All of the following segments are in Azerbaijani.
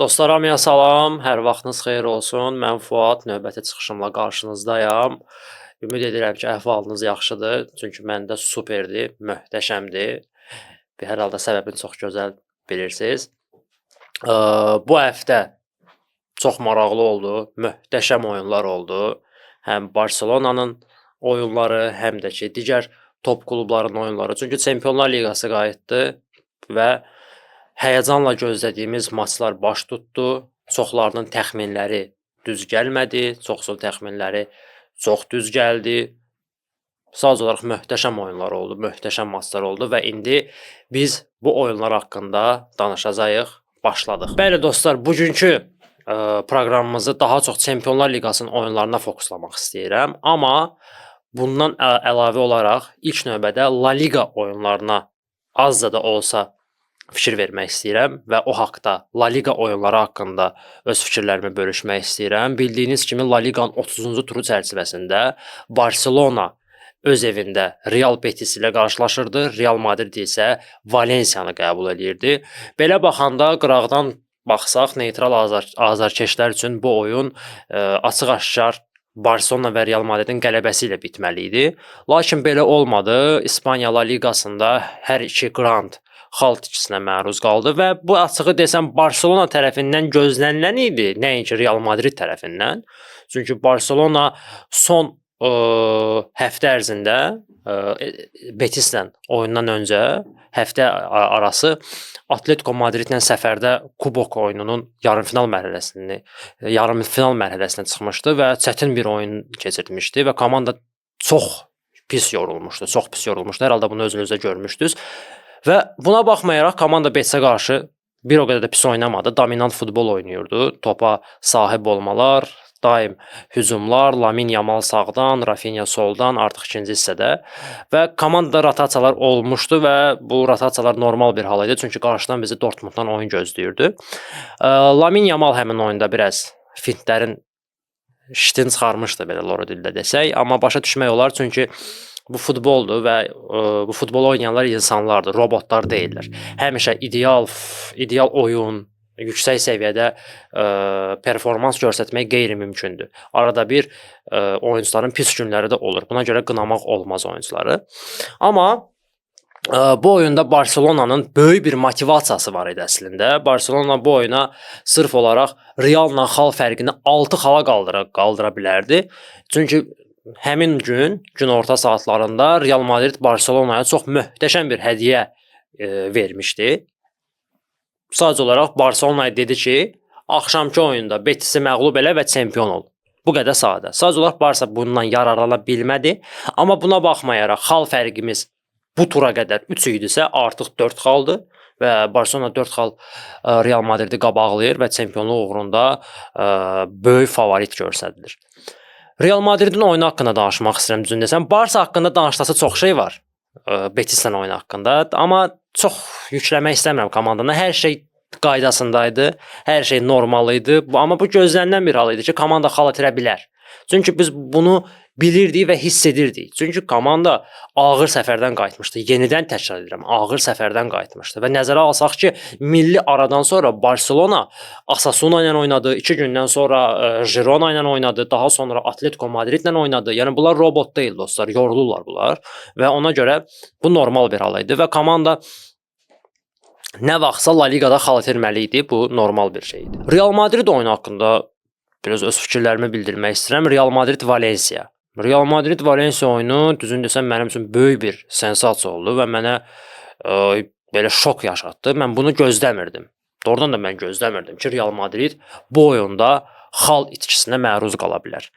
Dostlar, hamıya salam, hər vaxtınız xeyir olsun. Mən Fuad, növbəti çıxışımla qarşınızdayam. Ümid edirəm ki, əhvalınız yaxşıdır, çünki məndə superdir, möhtəşəmdir. Hər halda səbəbini çox gözəl bilirsiniz. Bu həftə çox maraqlı oldu, möhtəşəm oyunlar oldu. Həm Barselonanın oyunları, həm də ki, digər top klubların oyunları. Çünki Çempionlar Liqası qayıtdı və həyəcanla gözlədiyimiz maçlar baş tutdu. Çoxlarının təxminləri düz gəlmədi, çoxsunun təxminləri çox düz gəldi. Sadəcə olaraq möhtəşəm oyunlar oldu, möhtəşəm maçlar oldu və indi biz bu oyunlar haqqında danışacağıq, başladıq. Bəli dostlar, bugünkü proqramımızı daha çox Çempionlar Liqasının oyunlarına fokuslamaq istəyirəm, amma bundan əlavə olaraq ilk növbədə La Liga oyunlarına azca da olsa fikir vermək istəyirəm və o haqda La Liga oyunları haqqında öz fikirlərimi bölüşmək istəyirəm. Bildiyiniz kimi La Liqanın 30-cu turu çərçivəsində Barselona öz evində Real Betis ilə qarşılaşırdı. Real Madrid isə Valensiyanı qəbul edirdi. Belə baxanda qıraqdan baxsaq, neytral azarkeşlər üçün bu oyun açıq-aşkar Barselona və Real Madridin qələbəsi ilə bitməli idi. Lakin belə olmadı. İspaniya La Liqasında hər iki grand xal itkisinə məruz qaldı və bu açığı desəm Barselona tərəfindən gözlənilən idi, nəinki Real Madrid tərəfindən. Çünki Barselona son həftə ərzində Betislə oyundan öncə həftə arası Atletico Madridlə səfərdə kubok oyununun yarımfinal mərhələsinə çıxmışdı və çətin bir oyun keçirmişdi və komanda çox pis yorulmuşdu. Hər halda bunu özünüzdə görmüşdünüz. Və buna baxmayaraq komanda Betisə qarşı bir o qədər də pis oynamadı. Dominant futbol oynayırdı. Topa sahib olmalar, daim hücumlar, Lamine Yamal sağdan, Rafinha soldan, artıq ikinci hissədə və komandada rotasiyalar olmuşdu və bu rotasiyalar normal bir hal idi. Çünki qarşıdan bizi Dortmunddan oyun gözləyirdi. Lamine Yamal həmin oyunda biraz fintlərin şitini çıxarmışdı, belə loro dildə desək. Amma başa düşmək olar, çünki bu futboldur və bu futbol oynayanlar insanlardır, robotlar deyillər. Həmişə ideal oyun, yüksək səviyyədə performans göstərmək qeyri-mümkündür. Arada bir oyuncuların pis günləri də olur. Buna görə qınamaq olmaz oyuncuları. Amma bu oyunda Barselonanın böyük bir motivasiyası var idi əslində. Barselona bu oyuna sırf olaraq Realla xal fərqini 6 xala qaldıra bilərdi. Çünki həmin gün, günorta saatlarında Real Madrid Barselonaya çox möhtəşəm bir hədiyyə vermişdi. Sadəcə olaraq Barselonaya dedi ki, axşamki oyunda Betisi məğlub elə və çempion ol. Bu qədər sadə. Sadəcə olaraq Barsa bundan yararlana bilmədi. Amma buna baxmayaraq xal fərqimiz bu tura qədər 3 idisə artıq 4 xaldır və Barselona 4 xal Real Madridi qabaqlayır və çempionluq uğrunda böyük favorit göstərilir. Real Madridin oyunu haqqında danışmaq istəyirəm, düzün desəm. Barsa haqqında danışdası çox şey var. Betislə oyunu haqqında. Amma çox yükləmək istəmirəm komandana. Hər şey qaydasındaydı. Hər şey normal idi. Amma bu gözlənilən bir hal idi ki, komanda xal itirə bilər. Çünki biz bunu bilirdik və hiss edirdik. Çünki komanda ağır səfərdən qayıtmışdı. Yenidən təkrar edirəm, ağır səfərdən qayıtmışdı. Və nəzərə alsaq ki, milli aradan sonra Barselona Osasuna ilə oynadı, 2 gündən sonra Girona ilə oynadı, daha sonra Atletico Madridlə oynadı. Yəni bunlar robot deyil dostlar, yorulurlar bunlar və ona görə bu normal bir hal idi və komanda nə vaxtsa La Ligada xal itirməli idi. Bu normal bir şey idi. Real Madrid oyunu haqqında biraz öz fikirlərimi bildirmək istəyirəm. Real Madrid Valensiya. Real Madrid Valensiya oyunu düzün desəm mənim üçün böyük bir sensasiya oldu və mənə belə şok yaşatdı. Mən bunu gözləmirdim. Doğrudan da mən gözləmirdim ki, Real Madrid bu oyunda xal itkisinə məruz qala bilər.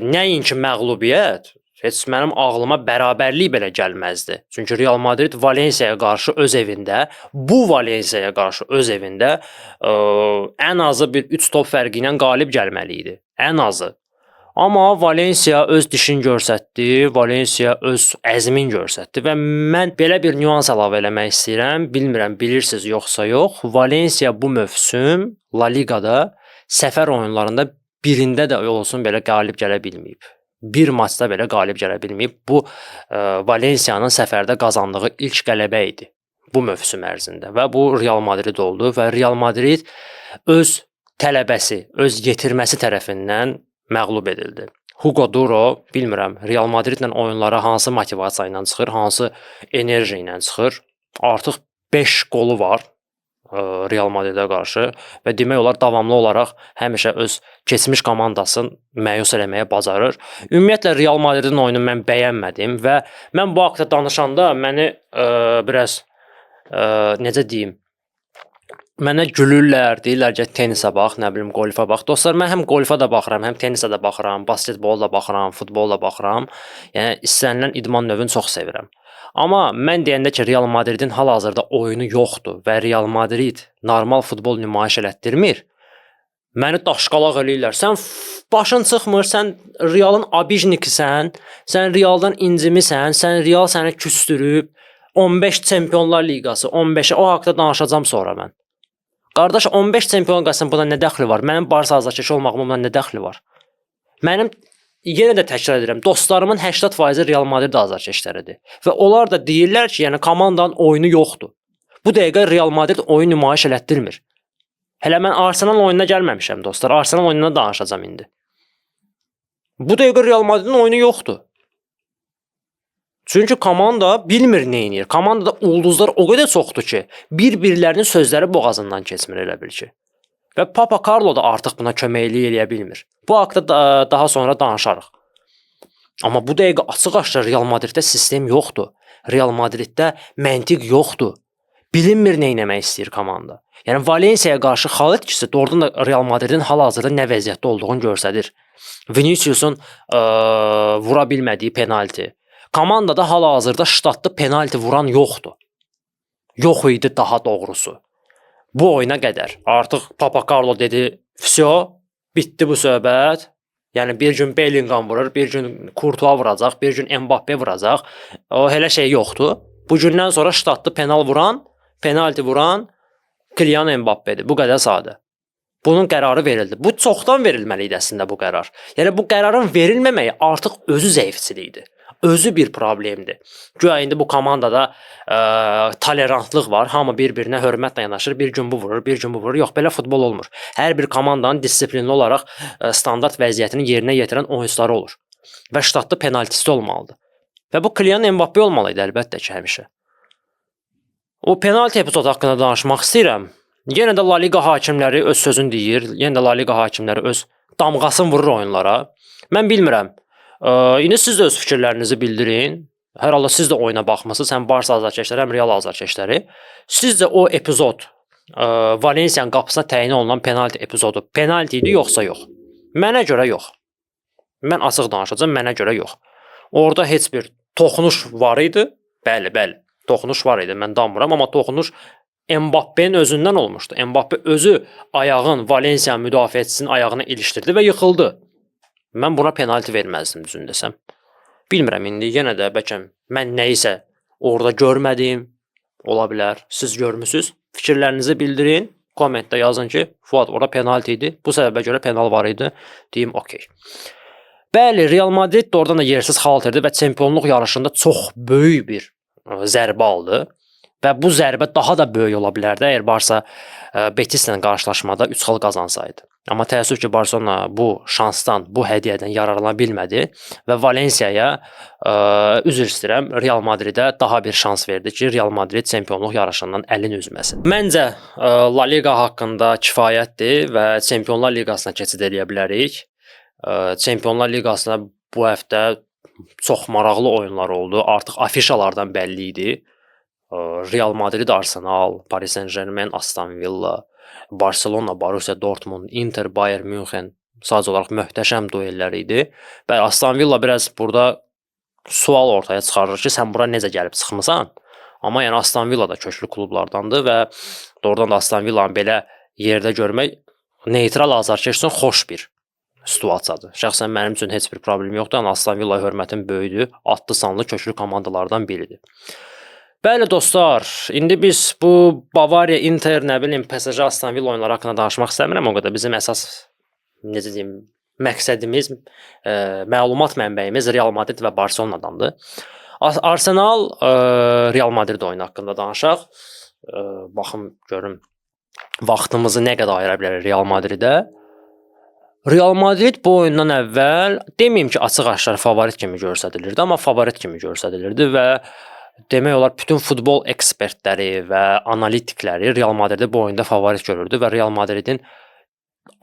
Nəinki məğlubiyyət, heç mənim ağlıma bərabərlik belə gəlməzdi. Çünki Real Madrid Valensiyaya qarşı öz evində, bu Valensiyaya qarşı öz evində ən azı bir 3 top fərqi ilə qalib gəlməli idi. Ən azı. Amma Valensiya öz dişini göstərdi, Valensiya öz əzmin göstərdi və mən belə bir nüans əlavə eləmək istəyirəm. Bilmirəm, bilirsiniz yoxsa yox. Valensiya bu mövsüm La Ligada səfər oyunlarında birində də olsun belə qalib gələ bilməyib. Bir maçda belə qalib gələ bilməyib. Bu Valensiyanın səfərdə qazandığı ilk qələbə idi bu mövsüm ərzində və bu Real Madrid oldu və Real Madrid öz tələbəsi, öz yetirməsi tərəfindən məğlub edildi. Hugo Duro, bilmirəm, Real Madridlə oyunlara hansı motivasiya ilə çıxır, hansı enerji ilə çıxır. Artıq 5 qolu var Real Madridə qarşı və demək olar davamlı olaraq həmişə öz keçmiş komandasını məyus eləməyə bacarır. Ümumiyyətlə Real Madridin oyununu mən bəyənmədim və mən bu haqqda danışanda məni biraz necə deyim, mənə gülürlər, deyirlər ki, tenisə bax, nə bilim, qolfə bax. Dostlar, mən həm qolfə də baxıram, həm tenisə də baxıram, basketbola da baxıram, futbola da baxıram. Yəni istənilən idman növünü çox sevirəm. Amma mən deyəndə ki, Real Madridin hal-hazırda oyunu yoxdur və Real Madrid normal futbol nümayiş elətdirmir, məni daşqalaq eləyirlər. Sən başın çıxmır, sən Realın abijnikisən, sən Realdan incimisən, sən Real səni küstürüb, 15 Çempionlar Liqası, 15-ə o haqqda danışacağam sonra mən. Qardaş, 15 Çempionlar Liqasının buna nə dəxli var? Mənim Barsa azarkeşi olmağımın buna nə dəxli var? Mənim yenə də təkrar edirəm, dostlarımın 80% Real Madrid azarkeşləridir. Və onlar da deyirlər ki, yəni komandanın oyunu yoxdur. Bu dəqiqə Real Madrid oyun nümayiş elətdirmir. Hələ mən Arsenal oyununa gəlməmişəm dostlar. Arsenal oyununa danışacağam indi. Bu dəqiqə Real Madridin oyunu yoxdur. Çünki komanda bilmir nə edir. Komandada ulduzlar o qədər çoxdur ki, bir-birlərinin sözləri boğazından keçmir elə bil ki. Və Papa Carlo da artıq buna köməklik eləyə bilmir. Bu haqqda daha sonra danışarıq. Amma bu dəqiqə açıq-aşkar Real Madriddə sistem yoxdur. Real Madriddə məntiq yoxdur. Bilinmir nə etmək istəyir komanda. Yəni Valensiyaya qarşı xal etkisi doğrudan da Real Madridin hal-hazırda nə vəziyyətdə olduğunu göstərir. Vinicius'un vura bilmədiyi penalti. Komandada hal-hazırda ştatlı penalti vuran yoxdur. Yox idi daha doğrusu. Bu oyuna qədər artıq Papa Carlo dedi, "Vsyo, bitdi bu söhbət." Yəni bir gün Bellingham vurur, bir gün Courtois vuracaq, bir gün Mbappe vuracaq. O elə şey yoxdur. Bu gündən sonra ştatlı penalti vuran Kylian Mbappe'dir. Bu qədər sadə. Bunun qərarı verildi. Bu çoxdan verilməli idi əslində bu qərar. Yəni bu qərarın verilməməyi artıq özü zəifçilikdir. Özü bir problemdir. Güya indi bu komandada tolerantlıq var. Hamı bir-birinə hörmətlə yanaşır. Bir gün bu vurur, bir gün bu vurur. Yox, belə futbol olmur. Hər bir komandanın disiplinli olaraq standart vəziyyətini yerinə yetirən oyunçuları olur. Və ştatlı penaltisti olmalıdır. Və bu Kylian Mbappe olmalı idi əlbəttə ki, həmişə. O penalti epizodu haqqında danışmaq istəyirəm. Yenə də La Liga hakimləri öz sözünü deyir. Yenə də La Liga hakimləri öz damğasını vurur oyunlara. Mən bilmirəm. İndi siz də öz fikirlərinizi bildirin. Hər halda siz də oyuna baxmısınız. Həm Barsa azarkeşləri, həm Real azarkeşləri. Sizcə o epizod Valensiyanın qapısına təyin olunan penalti epizodu penalti idi yoxsa yox? Mənə görə yox. Mən açıq danışacağam, mənə görə yox. Orada heç bir toxunuş var idi. Bəli, toxunuş var idi. Mən danmıram, amma toxunuş Mbappe'nin özündən olmuşdu. Mbappe özü ayağın Valensiya müdafiəçisinin ayağına ilişdirdi və yıxıldı. Mən buna penalti verməzdim düzünü desəm. Bilmirəm indi yenə də bəlkə mən nəyisə orada görmədim, ola bilər. Siz görmüsüz? Fikirlərinizi bildirin. Kommentdə yazın ki, Fuad orada penalti idi. Bu səbəbə görə penal var idi. Deyim, okey. Bəli, Real Madrid də oradan da yersiz xal itirdi və çempionluq yarışında çox böyük bir zərbə aldı. Və bu zərbə daha da böyük ola bilərdi əgər Barsa Betislə qarşılaşmada 3 xal qazansaydı. Amma təəssüf ki, Barcelona bu şansdan, bu hədiyyədən yararlana bilmədi və Valensiyaya, üzr istəyirəm, Real Madridə daha bir şans verdi ki, Real Madrid çempionluq yarışından əlini üzməsin. Məncə La Liga haqqında kifayətdir və Çempionlar Liqasına keçid edə bilərik. Çempionlar Liqasında bu həftə çox maraqlı oyunlar oldu. Artıq afişalardan bəlli idi. Real Madrid, Arsenal, Paris Saint-Germain, Aston Villa, Barcelona, Borussia Dortmund, Inter, Bayern München sadəcə olaraq möhtəşəm duellər idi. Və Aston Villa biraz burada sual ortaya çıxarır ki, sən bura necə gəlib çıxmısan? Amma yəni Aston Villa da köklü klublardandır və doğrudan da Aston Villanı belə yerdə görmək neytral azarkeş üçün xoş bir situasiyadır. Şəxsən mənim üçün heç bir problem yoxdur. Aston Villa hörmətim böyüdür. Adlı sanlı köklü komandalardan biridir. Bəli dostlar, indi biz bu Bavariya, Inter, nə bilim, PSG, Aston Villa oyunları haqqında danışmaq istəmirəm o qədər. Bizim əsas, necə deyim, məqsədimiz, məlumat mənbəyimiz Real Madrid və Barcelonadandır. Arsenal, Real Madrid oyunu haqqında danışaq. Baxım, görüm, vaxtımızı nə qədər ayıra bilərik Real Madridə? Real Madrid bu oyundan əvvəl deməyim ki, açıq-aşkar favorit kimi göstərilirdi, amma favorit kimi göstərilirdi və demək olar bütün futbol ekspertləri və analitikləri Real Madridi bu oyunda favorit görürdü və Real Madridin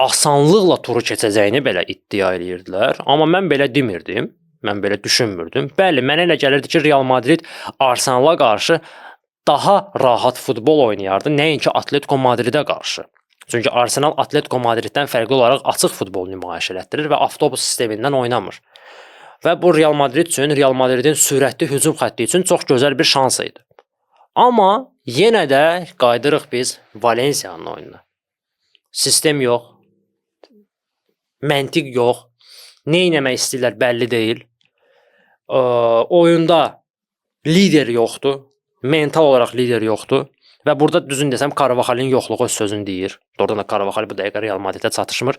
asanlıqla turu keçəcəyini belə iddia edirdilər. Amma mən belə demirdim. Mən belə düşünmürdüm. Bəli, mənə elə gəlirdi ki, Real Madrid Arsenala qarşı daha rahat futbol oynayardı, nəinki Atletico Madridə qarşı. Çünki Arsenal Atletico Madriddən fərqli olaraq açıq futbol nümayiş etdirir və avtobus sistemindən oynamır. Və bu Real Madrid üçün, Real Madridin sürətli hücum xətti üçün çox gözəl bir şans idi. Amma yenə də qaydırıq biz Valensiyanın oyununa. Sistem yox, məntiq yox, nə etmək istəyirlər bəlli deyil. Oyunda lider yoxdur, mental olaraq lider yoxdur və burada düzün desəm Carvajal'ın yoxluğu öz sözünü deyir. Doğrudan da Carvajal bu dəqiqə Real Madridə çatışmır.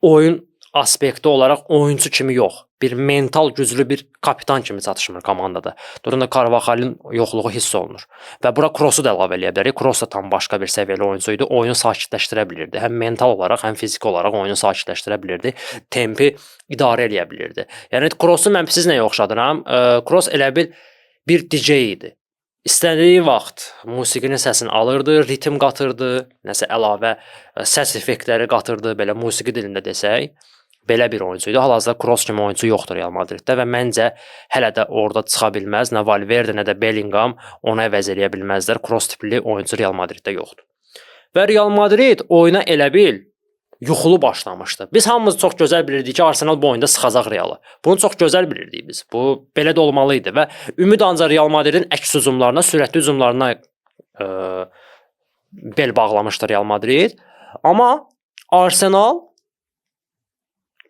Oyun aspekti olaraq oyunçu kimi yox, bir mental güclü bir kapitan kimi çatışmır komandada. Doğrudan da Carvajal'ın yoxluğu hiss olunur. Və bura Kroos'u da əlavə eləyə bilərik. Kroos da tam başqa bir səviyyəli oyunçu idi. Oyunu sakitləşdirə bilirdi. Həm mental olaraq, həm fiziki olaraq oyunu sakitləşdirə bilirdi. Tempi idarə eləyə bilirdi. Yəni Kroos'u mən siz nəyə oxşadıram? Kroos elə bir DJ idi. İstədiyi vaxt musiqinin səsini alırdı, ritm qatırdı, nəsə əlavə səs effektləri qatırdı, belə musiqi dilində desək. Belə bir oyuncu idi. Hal-hazırda Kroos kimi oyuncu yoxdur Real Madriddə və məncə hələ də orada çıxa bilməz. Nə Valverde, nə də Bellingham ona əvəz eləyə bilməzlər. Kroos tipli oyuncu Real Madriddə yoxdur. Və Real Madrid oyuna elə bil yuxulu başlamışdı. Biz hamımız çox gözəl bilirdik ki, Arsenal bu oyunda sıxacaq Realı. Bunu çox gözəl bilirdik biz. Bu belə də olmalı idi və ümid ancaq Real Madridin əks hücumlarına, sürətli hücumlarına bel bağlamışdı Real Madrid. Amma Arsenal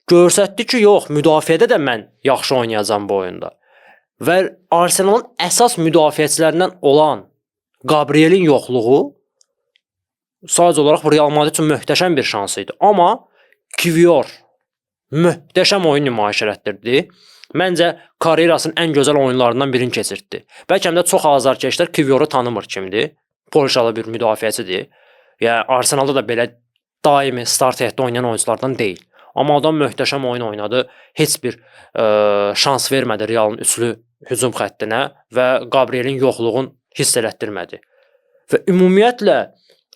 göstərdi ki, yox, müdafiədə də mən yaxşı oynayacağam bu oyunda. Və Arsenalın əsas müdafiəçilərindən olan Gabriel'in yoxluğu sadəcə olaraq Real Madrid üçün möhtəşəm bir şans idi. Amma Kivior möhtəşəm oyun nümayiş etdirdi. Məncə karyerasının ən gözəl oyunlarından birini keçirtdi. Bəlkə də çox azarkeşlər Kivioru tanımır kimdir. Polşalı bir müdafiəçidir. Yəni Arsenalda da belə daimi start heyətdə oynayan oyunculardan deyil. Amma adam möhtəşəm oyun oynadı. Heç bir şans vermədi Realın üçlü hücum xəttinə və Gabriel'in yoxluğunu hiss elətdirmədi. Və ümumiyyətlə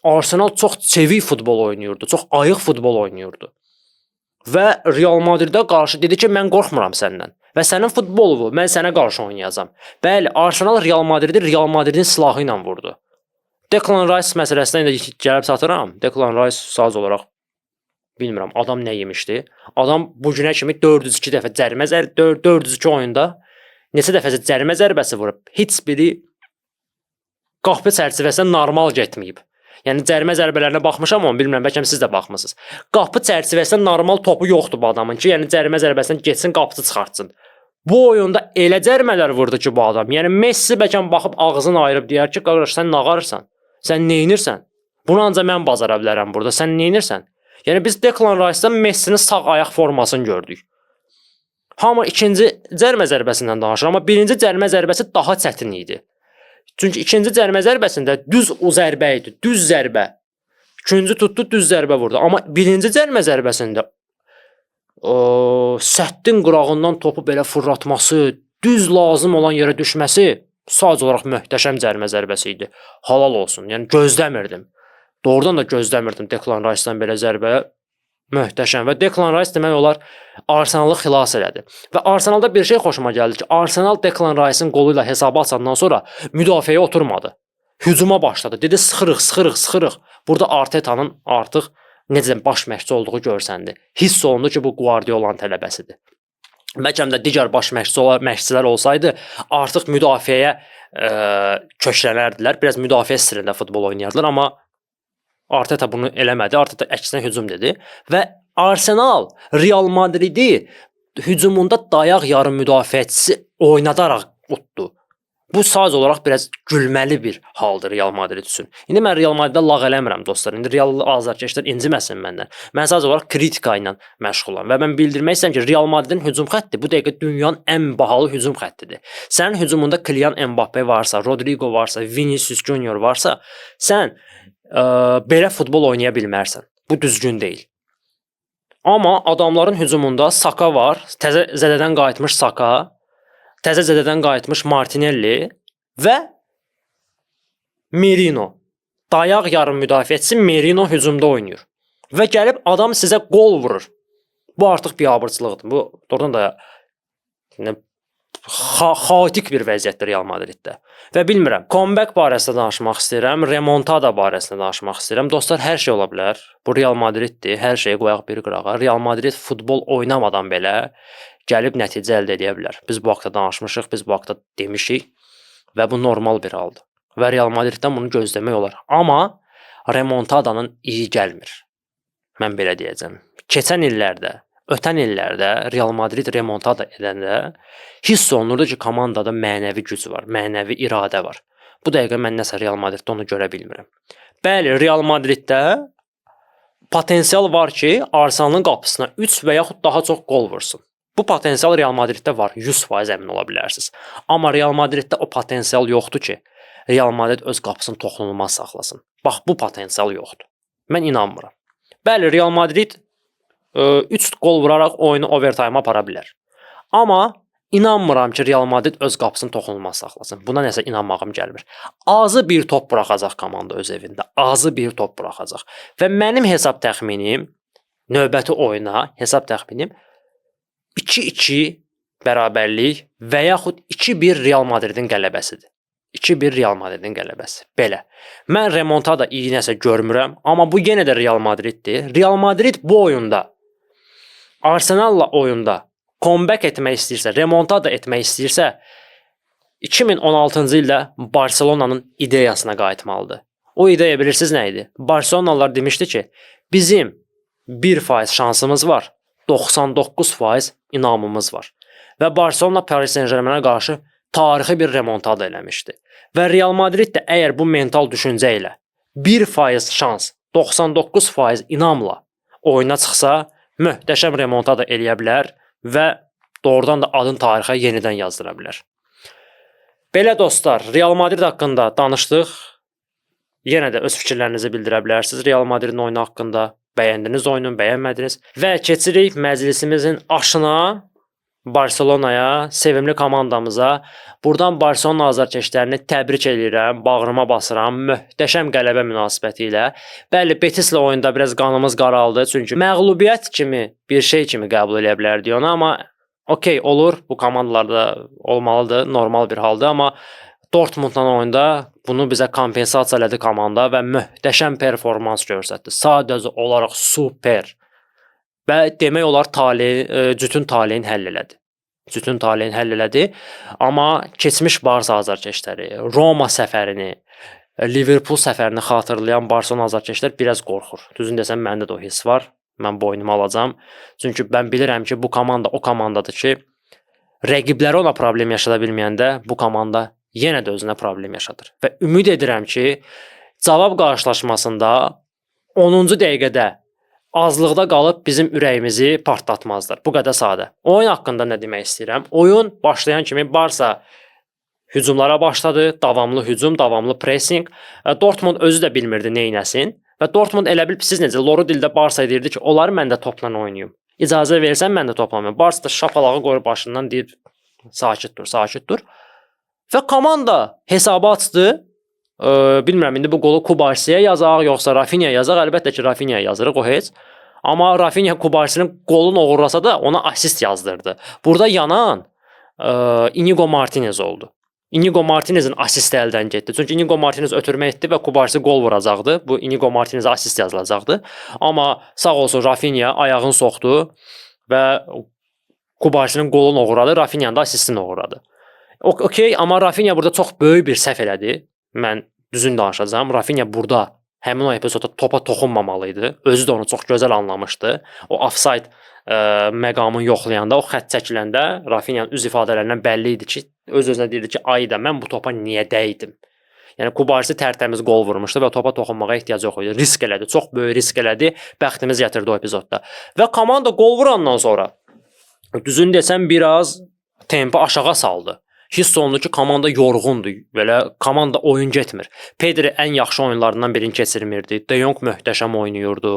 Arsenal çox çevik futbol oynayırdı, çox ayıq futbol oynayırdı. Və Real Madridə qarşı dedi ki, mən qorxmuram səndən və sənin futbolu mən sənə qarşı oynayacağam. Bəli, Arsenal Real Madridin silahı ilə vurdu. Declan Rice məsələsinə indi gəlib çatıram. Declan Rice sadəcə olaraq bilmirəm, adam nə yemişdi. Adam bu günə kimi 402 dəfə 402 oyunda neçə dəfə cərimə zərbəsi vurub. Heç biri qapı çərçivəsində normal getməyib. Yəni cərimə zərbələrinə baxmışam, amma bilmirəm, bəlkə siz də baxmısınız. Qapı çərçivəsində normal topu yoxdur bu adamın ki, yəni cərimə zərbəsindən getsin, qapısı çıxartsın. Bu oyunda elə cərimələr vurdu ki bu adam. Yəni Messi bəlkə baxıb ağzını ayırıb deyər ki, qardaş sən nə qarırsan? Sən nə edirsən? Bunu ancaq mən bacara bilərəm burada. Sən nə edirsən? Yəni biz Declan Rice-dan Messinin sağ ayaq formasını gördük. Hamı ikinci cərimə zərbəsindən danışır, amma birinci cərimə zərbəsi daha çətin idi. Çünki ikinci cərimə zərbəsində düz o zərbə idi, düz zərbə. İkinci tutdu, düz zərbə vurdu. Amma birinci cərimə zərbəsində səddin qırağından topu belə fırlatması, düz lazım olan yerə düşməsi sadəcə olaraq möhtəşəm cərimə zərbəsi idi. Halal olsun. Yəni gözləmirdim. Doğrudan da gözləmirdim Declan Rice-dan belə zərbə. Möhtəşəm və Declan Rice demək olar Arsenalı xilas elədi. Və Arsenalda bir şey xoşuma gəldi ki, Arsenal Declan Rice-ın qolu ilə hesabı açandan sonra müdafiəyə oturmadı. Hücuma başladı. Dedi sıxırıq. Burada Arteta'nın artıq necə baş məşqçi olduğu görsəndi. Hiss olundu ki, bu Guardiola'nın tələbəsidir. Bəlkə də digər baş məşqçilər olsaydı artıq müdafiəyə köklənərdilər. Biraz müdafiə stilində futbol oynayardılar, amma Arteta bunu eləmədi. Arteta əksinə hücum dedi və Arsenal Real Madridi hücumunda dayaq yarım müdafiəçisi oynadaraq utdu. Bu sadəcə olaraq biraz gülməli bir haldır Real Madrid üçün. İndi mən Real Madridə lağ eləmirəm dostlar. İndi Real azarkeşlər inciməsin məndən. Mən sadəcə olaraq kritika ilə məşğulam və mən bildirmək istəyirəm ki, Real Madridin hücum xətti bu dəqiqə dünyanın ən bahalı hücum xəttidir. Sənin hücumunda Kylian Mbappé varsa, Rodrigo varsa, Vinicius Junior varsa, sən belə futbol oynaya bilmərsən. Bu düzgün deyil. Amma adamların hücumunda Saka var, təzə zədədən qayıtmış Saka, təzə zədədən qayıtmış Martinelli və Merino. Dayaq yarım müdafiəçisi Merino hücumda oynayır. Və gəlib adam sizə qol vurur. Bu artıq biabırçılıqdır. Bu doğrudan da xaotik bir vəziyyətdir Real Madriddə. Və bilmirəm, comeback barəsində danışmaq istəyirəm, remontada barəsində danışmaq istəyirəm. Dostlar, hər şey ola bilər. Bu Real Madriddir. Hər şeyi qoyaq bir qırağa. Real Madrid futbol oynamadan belə gəlib nəticə əldə edə bilər. Biz bu haqda danışmışıq, biz bu haqda demişik və bu normal bir haldır. Və Real Madriddən bunu gözləmək olar. Amma remontadanın iyi gəlmir. Mən belə deyəcəm. Keçən illərdə, ötən illərdə Real Madrid remontada edəndə hiss olunurdu ki, komandada mənəvi güc var, mənəvi iradə var. Bu dəqiqə mən nəsə Real Madriddə onu görə bilmirəm. Bəli, Real Madriddə potensial var ki, Arsenalın qapısına 3 və yaxud daha çox qol vursun. Bu potensial Real Madriddə var, 100% əmin ola bilərsiniz. Amma Real Madriddə o potensial yoxdur ki, Real Madrid öz qapısını toxunulmaz saxlasın. Bax, bu potensial yoxdur. Mən inanmıram. Bəli, Real Madrid 3 qol vuraraq oyunu overtime apara bilər. Amma inanmıram ki, Real Madrid öz qapısını toxunulmaz saxlasın. Buna nəsə inanmağım gəlmir. Azı bir top buraxacaq komanda öz evində. Azı bir top buraxacaq. Və mənim hesab təxminim, növbəti oyuna hesab təxminim 2-2 bərabərlik və yaxud 2-1 Real Madridin qələbəsidir. 2-1 Real Madridin qələbəsi. Belə. Mən remontada iyi nəsə görmürəm, amma bu yenə də Real Madriddir. Real Madrid bu oyunda Arsenal'la oyunda comeback etmək istəyirsə, remontada etmək istəyirsə, 2016-cı ildə Barcelona'nın ideyasına qayıtmalıdır. O ideya bilirsiniz nə idi? Barcelonalılar demişdi ki, bizim 1% şansımız var, 99% inamımız var. Və Barcelona Paris Saint-Germain'ə qarşı tarixi bir remontada eləmişdi. Və Real Madrid də əgər bu mental düşüncə ilə 1% şans, 99% inamla oyuna çıxsa, möhtəşəm remontada eləyə bilər və doğrudan da adın tarixə yenidən yazdıra bilər. Belə dostlar, Real Madrid haqqında danışdıq. Yenə də öz fikirlərinizi bildirə bilərsiniz. Real Madridin oyunu haqqında bəyəndiniz oyunu, bəyənmədiniz. Və keçirik məclisimizin aşına, Barcelona'ya, sevimli komandamıza. Buradan Barcelona azarkeşlərini təbrik edirəm, bağrıma basıram, möhtəşəm qələbə münasibəti ilə. Bəli, Betislə oyunda biraz qanımız qaraldı, çünki məğlubiyyət kimi bir şey kimi qəbul edə bilərdik onu, amma okey, olur, bu komandalarda olmalıdır, normal bir haldır, amma Dortmundla oyunda bunu bizə kompensasiya elədi komanda və möhtəşəm performans göstərdi. Sadəcə olaraq super. Və demək olar cütün taleyin həll elədi. Cütün taleyin həll elədi. Amma keçmiş Barsa azarkeşləri, Roma səfərini, Liverpool səfərini xatırlayan Barcelona azarkeşlər biraz qorxur. Düzün desəm, məndə də o hiss var. Mən boynuma alacam. Çünki mən bilirəm ki, bu komanda o komandadır ki, rəqibləri ona problem yaşada bilməyəndə bu komanda yenə də özünə problem yaşadır. Və ümid edirəm ki, cavab qarşılaşmasında 10-cu dəqiqədə azlıqda qalıb bizim ürəyimizi partlatmazlar. Bu qədər sadə. Oyun haqqında nə demək istəyirəm? Oyun başlayan kimi Barsa hücumlara başladı. Davamlı hücum, davamlı pressing. Dortmund özü də bilmirdi nə etsin. Və Dortmund elə bil siz necə Loru dildə Barsa deyirdi ki, onları mən də topla oynayım. İcazə versən mən də toplanmayım. Barsa da şapalağı qoyur başından deyir sakit dur, sakit dur. Və komanda hesabı açdı. Bilmirəm, indi bu qolu Kubarsiyə yazaq, yoxsa Rafinha'ya yazaq. Əlbəttə ki, Rafinha'ya yazırıq, o heç. Amma Rafinha Kubarsinin qolunu oğurlasa da ona asist yazdırdı. Burada yanan Inigo Martinez oldu. Inigo Martinezin asisti əldən getdi. Çünki Inigo Martinez ötürmə etdi və Kubarsi qol vuracaqdı. Bu Inigo Martinezə asist yazılacaqdı. Amma sağ olsun Rafinha ayağını soxdu və Kubarsinin qolunu oğurladı, Rafinha'nın da asistini oğurladı. Okey, amma Rafinha burada çox böyük bir səhv elədi. Mən düzün danışacağam. Rafinha burada həmin o epizoda topa toxunmamalı idi. Özü də onu çox gözəl anlamışdı. O offside məqamını yoxlayanda, o xətt çəkiləndə Rafinha'nın üz ifadələrindən bəlli idi ki, öz-özünə deyirdi ki, ayda mən bu topa niyə dəydim? Yəni Kubarsi tərtəmiz qol vurmuşdu və topa toxunmağa ehtiyac yox idi. Risk elədi, çox böyük risk elədi. Bəxtimiz gətirdi o epizodda. Və komanda qol vurandan sonra düzün desəm biraz tempi aşağı saldı. Hiss olunur ki, komanda yorğundur. Belə komanda oyun getmir. Pedri ən yaxşı oyunlarından birini keçirmirdi. De Jong möhtəşəm oynayırdı.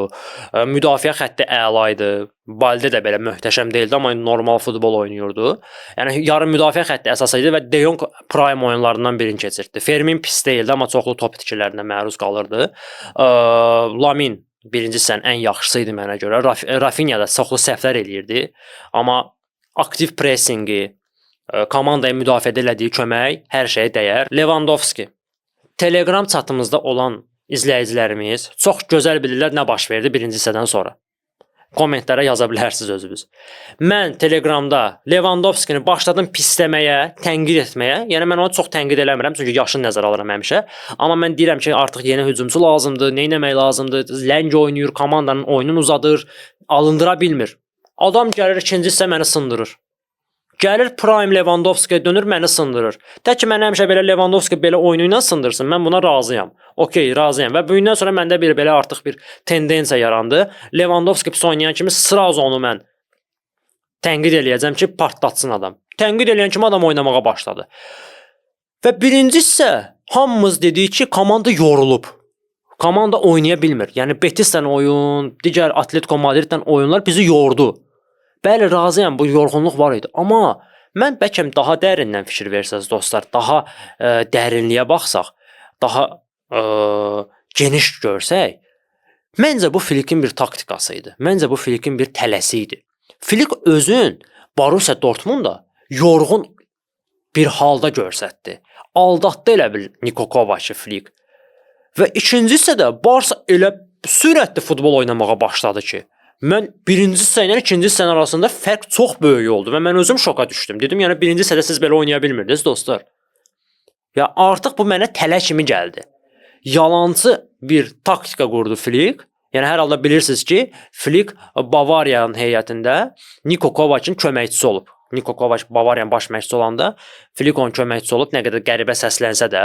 Müdafiə xətti əla idi. Balde də belə möhtəşəm deyildi, amma normal futbol oynayırdı. Yəni yarım müdafiə xətti əsas idi və De Jong prime oyunlarından birini keçirdi. Fermin pis deyildi, amma çoxlu top itkilərinə məruz qalırdı. Lamin birinci hissənin ən yaxşısı idi mənə görə. Rafinha da çoxlu səhvlər eləyirdi, amma aktiv pressingi, komandaya müdafiədə elədiyi kömək hər şeyə dəyər. Lewandowski. Telegram chatımızda olan izləyicilərimiz çox gözəl bilirlər nə baş verdi birinci hissədən sonra. Kommentlərə yaza bilərsiniz özünüz. Mən Telegramda Lewandowskini başladım pisləməyə, tənqid etməyə. Yəni mən onu çox tənqid eləmirəm, çünki yaşını nəzərə alıram həmişə. Amma mən deyirəm ki, artıq yeni hücumçu lazımdır, nə etmək lazımdır? Ləng oynayır, komandanın oyununu uzadır, alındıra bilmir. Adam gəlir ikinci hissə məni sındırır. Gəlir Prime Lewandowski'yə dönür, məni sındırır. Tək ki, mən həmişə belə Lewandowski belə oyunu ilə sındırsın, mən buna razıyam. Okey, razıyam. Və bundan sonra məndə belə artıq bir tendensiya yarandı. Lewandowski pis oynayan kimi sırası onu mən tənqid eləyəcəm ki, partlatsın adam. Tənqid eləyən kimi adam oynamağa başladı. Və birinci hissə hamımız dedik ki, komanda yorulub. Komanda oynaya bilmir. Yəni Betis'dən oyun, digər Atletico Madrid'dən oyunlar bizi yordu. Bəli, razıyam, bu yorğunluq var idi. Amma mən bəlkə daha dərindən fikir versəz dostlar, daha dərinliyə baxsaq, daha geniş görsək, məncə bu Flikin bir taktikası idi. Məncə bu Flikin bir tələsi idi. Flik özün Borussia Dortmundda yorğun bir halda görsətdi. Aldatdı elə bil Niko Kovac'ı Flik. Və ikinci hissədə Barsa elə sürətli futbol oynamağa başladı ki, mən birinci hissə ilə ikinci hissə arasında fərq çox böyük oldu və mən özüm şoka düşdüm. Dedim, yəni birinci hissədə siz belə oynaya bilmirdiniz dostlar. Ya artıq bu mənə tələ kimi gəldi. Yalancı bir taktika qurdu Flik. Yəni hər halda bilirsiniz ki, Flik Bavariyanın heyətində Niko Kovac'ın köməkçisi olub. Niko Kovac Bavariyanın baş məşqçisi olanda Flik onun köməkçisi olub, nə qədər qəribə səslənsə də.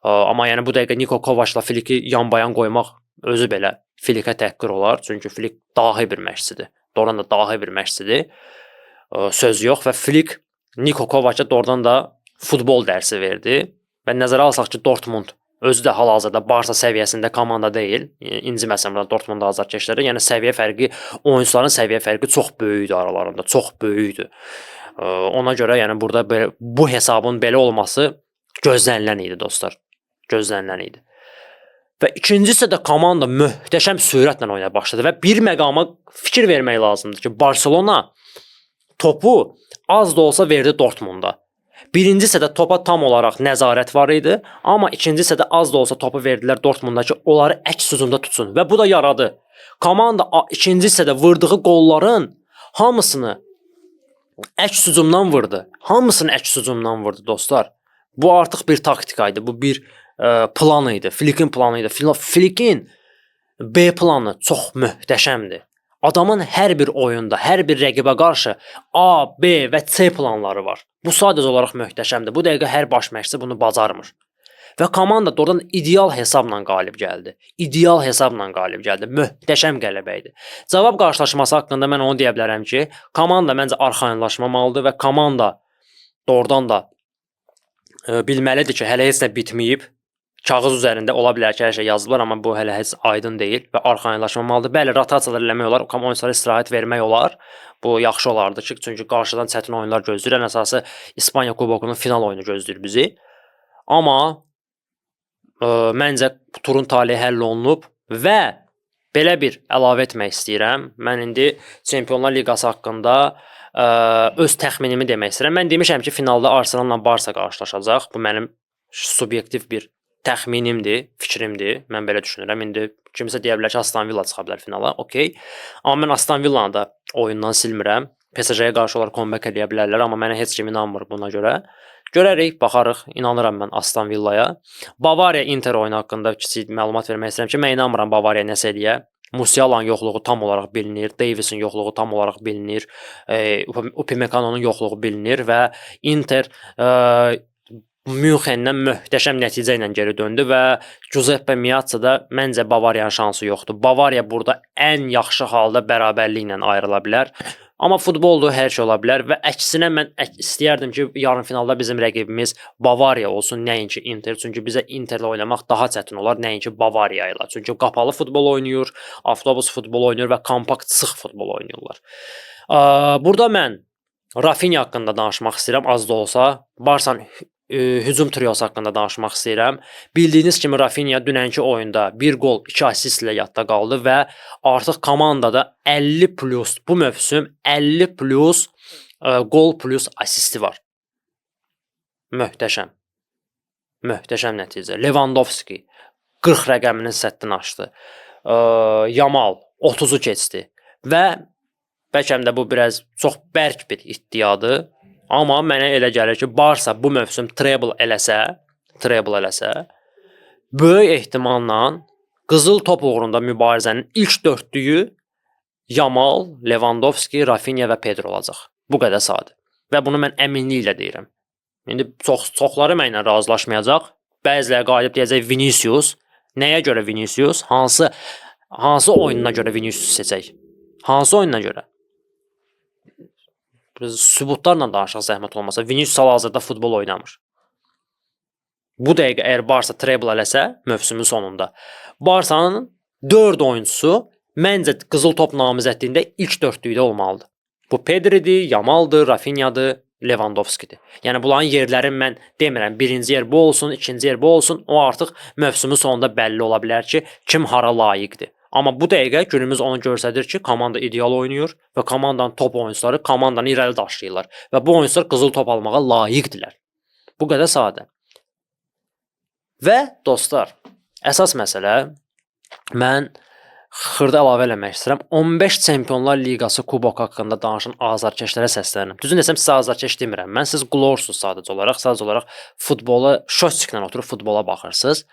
Amma yəni bu dəqiqə Niko Kovac'la Fliki yan-bayan qoymaq özü belə Flikə təhqir olar. Çünki Flik dahi bir məşqçidir. Doğrudan da dahi bir məşqçidir. Söz yox və Flik Niko Kovac'a doğrudan da futbol dərsi verdi. Və nəzərə alsaq ki, Dortmund özü də hal-hazırda Barsa səviyyəsində komanda deyil. İnciməsəm burada Dortmund azarkeşləri. Yəni səviyyə fərqi, oyunçuların səviyyə fərqi çox böyükdür aralarında. Çox böyükdür. Ona görə yəni burada belə, bu hesabın belə olması gözlənilən idi dostlar. Gözlənilən idi. Və ikinci hissədə komanda möhtəşəm sürətlə oynaya başladı və bir məqama fikir vermək lazımdır ki, Barcelona topu az da olsa verdi Dortmunda. Birinci hissədə topa tam olaraq nəzarət var idi, amma ikinci hissədə az da olsa topu verdilər Dortmunda ki, onları əks hücumda tutsun və bu da yaradı. Komanda ikinci hissədə vurduğu qolların hamısını əks hücumdan vurdu. Hamısını əks hücumdan vurdu dostlar. Bu artıq bir taktika idi, bu bir planı idi, Flikin planı idi. Flikin B planı çox möhtəşəmdir. Adamın hər bir oyunda, hər bir rəqibə qarşı A, B və C planları var. Bu sadəcə olaraq möhtəşəmdir. Bu dəqiqə hər baş məşqçi bunu bacarmır. Və komanda doğrudan ideal hesabla qalib gəldi. İdeal hesabla qalib gəldi. Möhtəşəm qələbə idi. Cavab qarşılaşması haqqında mən onu deyə bilərəm ki, komanda məncə arxayınlaşmamalıdır və komanda doğrudan da bilməlidir ki, hələ heç nə bitməyib. Kağız üzərində ola bilər ki, hər şey yazılıblar, amma bu hələ heç aydın deyil və arxayınlaşmamalıdır. Bəli, rotasiyalar eləmək olar, oyunçulara istirahət vermək olar. Bu yaxşı olardı ki, çünki qarşıdan çətin oyunlar gözləyir. Ən əsası İspaniya Kubokunun final oyunu gözləyir bizi. Amma məncə turun taleyi həll olunub və belə bir əlavə etmək istəyirəm. Mən indi Çempionlar Liqası haqqında öz təxminimi demək istəyirəm. Mən demişəm ki, finalda Arsenal'la Barsa qarşılaşacaq. Bu mənim subyektiv bir təxminimdir, fikrimdir. Mən belə düşünürəm. İndi kimsə deyə bilər ki, Aston Villa çıxa bilər finala. Okey. Amma mən Aston Villanı da oyundan silmirəm. PSG-yə qarşı olaraq comeback eləyə bilərlər, amma mənə heç kim inanmır buna görə. Görərik, baxarıq. İnanıram mən Aston Villaya. Bavariya Inter oyunu haqqında kiçik məlumat vermək istəyirəm ki, mən inanmıram Bavariya nəsə eləyə. Musiala'nın yoxluğu tam olaraq bilinir, Davis'in yoxluğu tam olaraq bilinir, Upamecano'nun yoxluğu bilinir və Inter Münxendən möhtəşəm nəticə ilə geri döndü və Giuseppe Meazza-da məncə Bavariyanın şansı yoxdur. Bavariya burada ən yaxşı halda bərabərliklə ayrıla bilər. Amma futboldur, hər şey ola bilər və əksinə mən istəyərdim ki, yarımfinalda bizim rəqibimiz Bavariya olsun, nəinki Inter. Çünki bizə Interlə oynamaq daha çətin olar, nəinki Bavariya ilə. Çünki qapalı futbol oynayır, avtobus futbol oynayır və kompakt sıx futbol oynayırlar. Burada mən Rafinha haqqında danışmaq istəyirəm, az da olsa. Barsanın hücum triosu haqqında danışmaq istəyirəm. Bildiyiniz kimi Rafinha dünənki oyunda 1 qol, 2 assist ilə yadda qaldı və artıq komandada 50 plus, bu mövsüm 50 plus qol plus assisti var. Möhtəşəm. Möhtəşəm nəticə. Lewandowski 40 rəqəminin səddini aşdı. Yamal 30-u keçdi və bəlkə də bu biraz çox bərk bir iddiadır. Amma mənə elə gəlir ki, Barsa bu mövsüm treble eləsə, böyük ehtimalla qızıl top uğrunda mübarizənin ilk dördlüyü Yamal, Lewandowski, Rafinha və Pedro olacaq. Bu qədər sadə. Və bunu mən əminliklə deyirəm. İndi çoxları mənimlə razılaşmayacaq. Bəziləri qalib deyəcək Vinicius. Nəyə görə Vinicius? Hansı oyununa görə Vinicius seçək? Hansı oyununa görə? Sübutlarla danışaq zəhmət olmasa. Vinicius hal-hazırda futbol oynamır. Bu dəqiqə əgər Barsa treble eləsə mövsümün sonunda, Barsanın 4 oyuncusu məncə qızıl top namizədliyində ilk dördlükdə olmalıdır. Bu Pedridir, Yamaldır, Rafinhadır, Lewandowskidir. Yəni bunların yerlərini mən demirəm, birinci yer bu olsun, ikinci yer bu olsun. O artıq mövsümün sonunda bəlli ola bilər ki, kim hara layiqdir. Amma bu dəqiqə günümüz onu göstərir ki, komanda ideal oynayır və komandanın top oyunçuları komandanı irəli daşıyırlar və bu oyunçular qızıl top almağa layiqdirlər. Bu qədər sadə. Və dostlar, əsas məsələ mən xırda əlavə eləmək istəyirəm. 15 Çempionlar Liqası kubok haqqında danışan azarkeşlərə səslənirəm. Düzün desəm sizə azarkeş demirəm. Mən siz glorsunuz sadəcə olaraq futbola şoçiklə oturub futbola baxırsınız.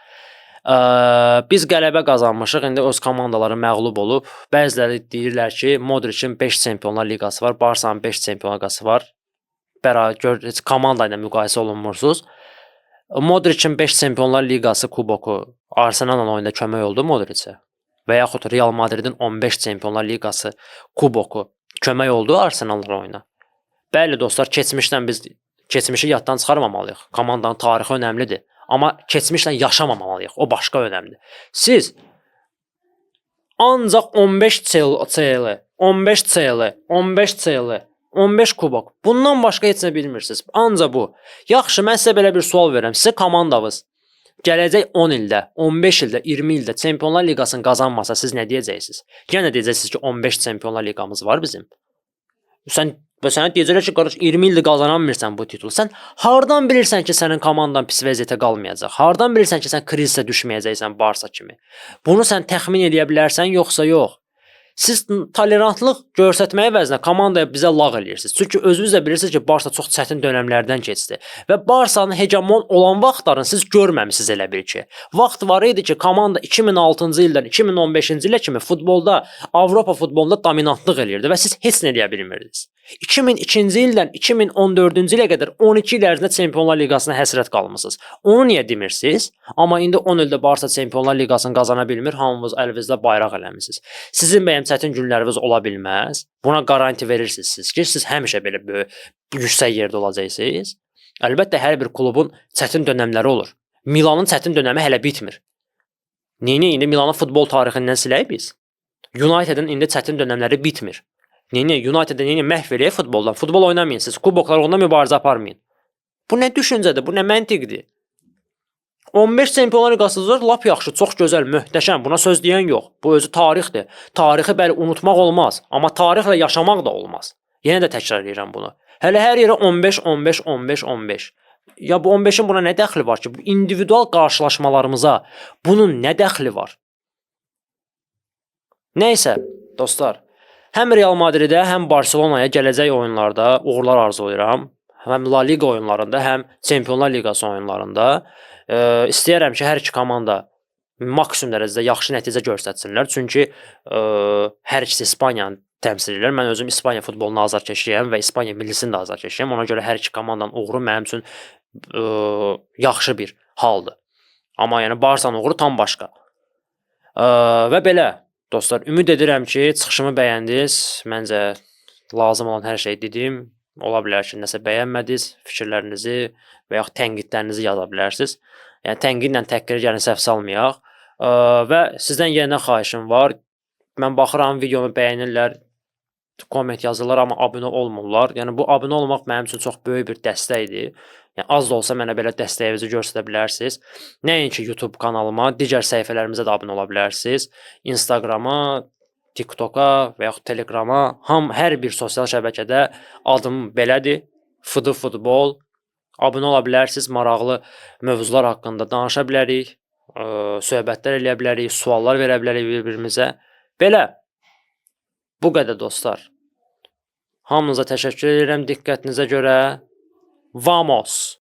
Biz qələbə qazanmışıq, indi öz komandaları məğlub olub. Bəziləri deyirlər ki, Modricin 5 Çempionlar Liqası var, Barsanın 5 Çempionlar Liqası var. Bərabər komanda ilə müqayisə olunmursuz. Modricin 5 Çempionlar Liqası kuboku Arsenal'la oyunda kömək oldu Modricə. Və yaxud Real Madridin 15 Çempionlar Liqası kuboku kömək oldu Arsenal'la oyuna. Bəli dostlar, keçmişi yaddan çıxarmamalıyıq. Komandanın tarixi önəmlidir. Amma keçmişlə yaşamamalıyıq. O başqa önəmlidir. Siz ancaq 15 CL, 15 kubok. Bundan başqa heç nə bilmirsiniz. Ancaq bu. Yaxşı, mən sizə belə bir sual verirəm. Sizə komandavız gələcək 10 ildə, 15 ildə, 20 ildə Çempionlar Liqasını qazanmasa siz nə deyəcəksiniz? Yenə deyəcəksiniz ki, 15 Çempionlar Liqamız var bizim. Sənə deyəcəklər ki, qardaş 20 ildir qazanamırsan bu titulu. Sən hardan bilirsən ki, sənin komandan pis vəziyyətə qalmayacaq? Hardan bilirsən ki, sən krizə düşməyəcəksən Barsa kimi? Bunu sən təxmin edə bilərsən, yoxsa yox? Siz tolerantlıq göstərməyə əvəzinə komandaya bizə lağ eləyirsiniz. Çünki özünüz də bilirsiniz ki, Barsa çox çətin dönəmlərdən keçdi və Barsanın hegemon olan vaxtlarını siz görməmisiniz elə bil ki. Vaxt var idi ki, komanda 2006-cı ildən 2015-ci ilə kimi futbolda, Avropa futbolunda dominantlıq eləyirdi və siz heç nə eləyə bilmirdiniz. 2002-ci ildən 2014-cü ilə qədər 12 il ərzində Çempionlar Liqasına həsrət qalmısınız. Onu niyə demirsiniz? Amma indi 10 ildə Barsa Çempionlar Liqasını qazana bilmir, hamınız əlinizdə bayraq eləmisiniz. Sizin bəyəm çətin günləriniz ola bilməz. Buna garanti verirsiniz siz ki, siz həmişə belə böyük, yüksək yerdə olacaqsınız. Əlbəttə hər bir klubun çətin dönəmləri olur. Milanın çətin dönəmi hələ bitmir. Niyə indi Milanın futbol tarixindən silək biz? Unitedin indi çətin dönəmləri bitmir. United'ı məhv eləyək futboldan. Futbol oynamayın siz. Kuboklar onunla mübarizə aparmayın. Bu nə düşüncədir? Bu nə məntiqdir? 15 Çempionlar Liqası var, lap yaxşı, çox gözəl, möhtəşəm. Buna söz deyən yox. Bu özü tarixdir. Tarixi bəli unutmaq olmaz, amma tarixlə yaşamaq da olmaz. Yenə də təkrar edirəm bunu. Hələ hər yerə 15, 15, 15, 15. Ya bu 15-in buna nə dəxli var ki? Bu individual qarşılaşmalarımıza bunun nə dəxli var? Nəysə, dostlar, həm Real Madridə, həm Barcelonaya gələcək oyunlarda uğurlar arzulayıram. Həm La Liga oyunlarında, həm Çempionlar Liqası oyunlarında. İstəyərəm ki, hər iki komanda maksimum dərəcədə yaxşı nəticə göstərsinlər. Çünki hər ikisi İspaniyanı təmsil edir. Mən özüm İspaniya futbolunu azarkeşliyəm və İspaniya millisini də azarkeşliyəm. Ona görə hər iki komandanın uğuru mənim üçün yaxşı bir haldır. Amma yəni Barsanın uğuru tam başqa. Və belə dostlar, ümid edirəm ki, çıxışımı bəyəndiniz. Məncə lazım olan hər şeyi dedim. Ola bilər ki, nəsə bəyənmədiniz, fikirlərinizi və yaxud tənqidlərinizi yaza bilərsiniz. Yəni tənqidlə təhqiri gəlin səhv salmayaq. Və sizdən yenə xahişim var. Mən baxıram, videomu bəyənirlər, komment yazırlar, amma abunə olmurlar. Yəni bu abunə olmaq mənim üçün çox böyük bir dəstəkdir. Yəni az da olsa mənə belə dəstəyinizi göstərə bilərsiniz. Nəinki YouTube kanalıma, digər səhifələrimizə də abunə ola bilərsiniz. Instagrama, TikToka və yaxud Telegrama, hər bir sosial şəbəkədə adım belədir. Fıdı futbol. Abunə ola bilərsiniz. Maraqlı mövzular haqqında danışa bilərik. Söhbətlər eləyə bilərik, suallar verə bilərik bir-birimizə. Belə. Bu qədər dostlar. Hamınıza təşəkkür edirəm diqqətinizə görə. Vamos!